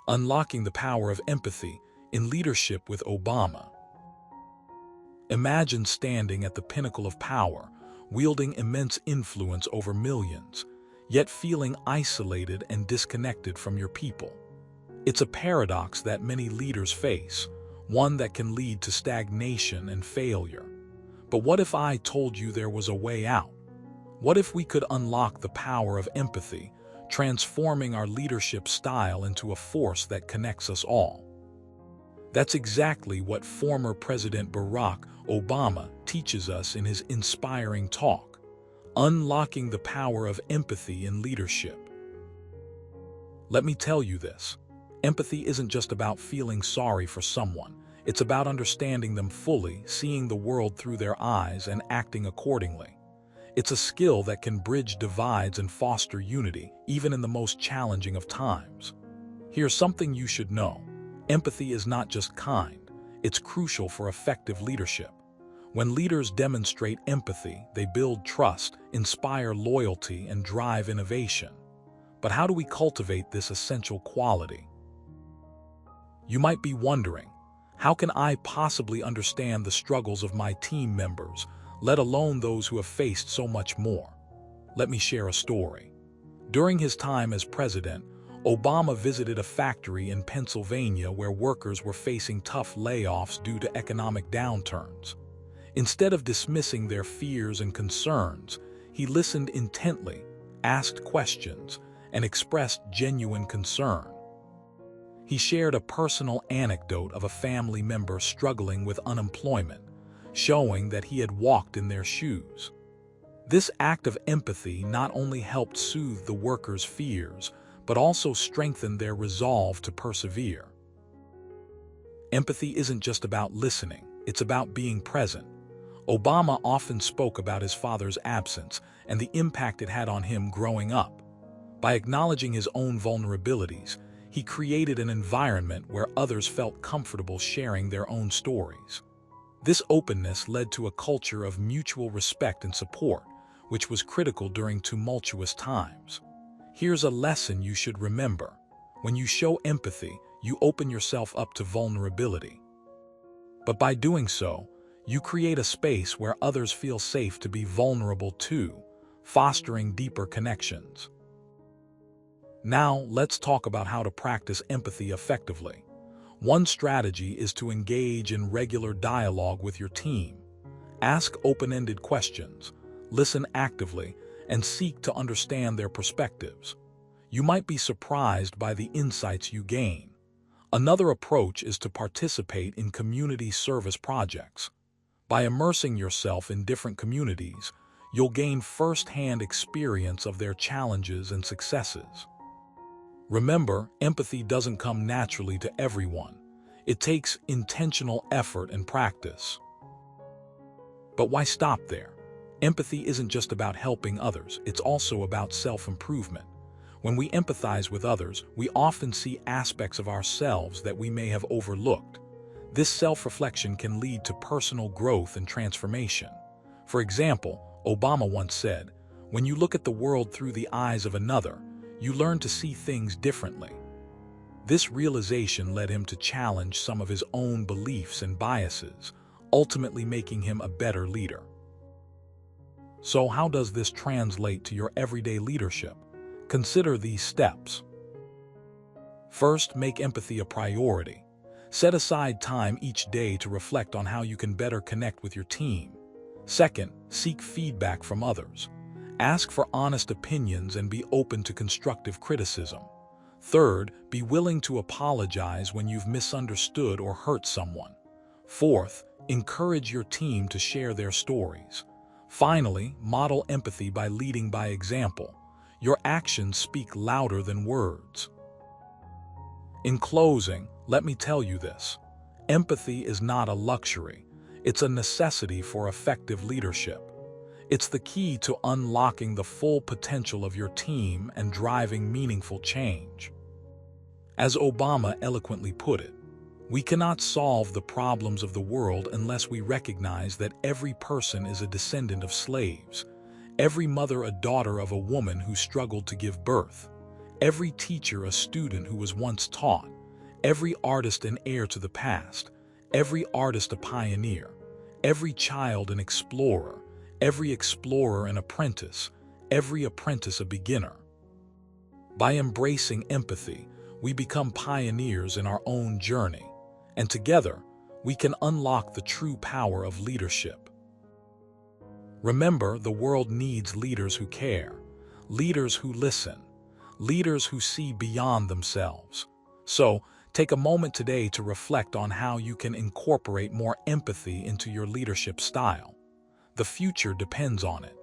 Unlocking the power of empathy in leadership with Obama. Imagine standing at the pinnacle of power, wielding immense influence over millions, yet feeling isolated and disconnected from your people. It's a paradox that many leaders face, one that can lead to stagnation and failure. But what if I told you there was a way out? What if we could unlock the power of empathy, transforming our leadership style into a force that connects us all? That's exactly what former President Barack Obama teaches us in his inspiring talk, Unlocking the Power of Empathy in Leadership. Let me tell you this, empathy isn't just about feeling sorry for someone. It's about understanding them fully, seeing the world through their eyes, and acting accordingly. It's a skill that can bridge divides and foster unity, even in the most challenging of times. Here's something you should know. Empathy is not just kind, it's crucial for effective leadership. When leaders demonstrate empathy, they build trust, inspire loyalty, and drive innovation. But how do we cultivate this essential quality? You might be wondering, how can I possibly understand the struggles of my team members, let alone those who have faced so much more? Let me share a story. During his time as president, Obama visited a factory in Pennsylvania where workers were facing tough layoffs due to economic downturns. Instead of dismissing their fears and concerns, he listened intently, asked questions, and expressed genuine concern. He shared a personal anecdote of a family member struggling with unemployment, showing that he had walked in their shoes. This act of empathy not only helped soothe the workers' fears, but also strengthened their resolve to persevere. Empathy isn't just about listening, it's about being present. Obama often spoke about his father's absence and the impact it had on him growing up. By acknowledging his own vulnerabilities, he created an environment where others felt comfortable sharing their own stories. This openness led to a culture of mutual respect and support, which was critical during tumultuous times. Here's a lesson you should remember. When you show empathy, you open yourself up to vulnerability. But by doing so, you create a space where others feel safe to be vulnerable too, fostering deeper connections. Now, let's talk about how to practice empathy effectively. One strategy is to engage in regular dialogue with your team. Ask open-ended questions, listen actively, and seek to understand their perspectives. You might be surprised by the insights you gain. Another approach is to participate in community service projects. By immersing yourself in different communities, you'll gain first-hand experience of their challenges and successes. Remember, empathy doesn't come naturally to everyone. It takes intentional effort and practice. But why stop there? Empathy isn't just about helping others, it's also about self-improvement. When we empathize with others, we often see aspects of ourselves that we may have overlooked. This self-reflection can lead to personal growth and transformation. For example, Obama once said, "When you look at the world through the eyes of another, you learn to see things differently." This realization led him to challenge some of his own beliefs and biases, ultimately making him a better leader. So how does this translate to your everyday leadership? Consider these steps. First, make empathy a priority. Set aside time each day to reflect on how you can better connect with your team. Second, seek feedback from others. Ask for honest opinions and be open to constructive criticism. Third, be willing to apologize when you've misunderstood or hurt someone. Fourth, encourage your team to share their stories. Finally, model empathy by leading by example. Your actions speak louder than words. In closing, let me tell you this. Empathy is not a luxury. It's a necessity for effective leadership. It's the key to unlocking the full potential of your team and driving meaningful change. As Obama eloquently put it, we cannot solve the problems of the world unless we recognize that every person is a descendant of slaves, every mother a daughter of a woman who struggled to give birth, Every teacher a student who was once taught, every artist an heir to the past, every artist a pioneer, every child an explorer, every explorer an apprentice, every apprentice a beginner. By embracing empathy, we become pioneers in our own journey, and together, we can unlock the true power of leadership. Remember, the world needs leaders who care, leaders who listen, leaders who see beyond themselves. So, take a moment today to reflect on how you can incorporate more empathy into your leadership style. The future depends on it.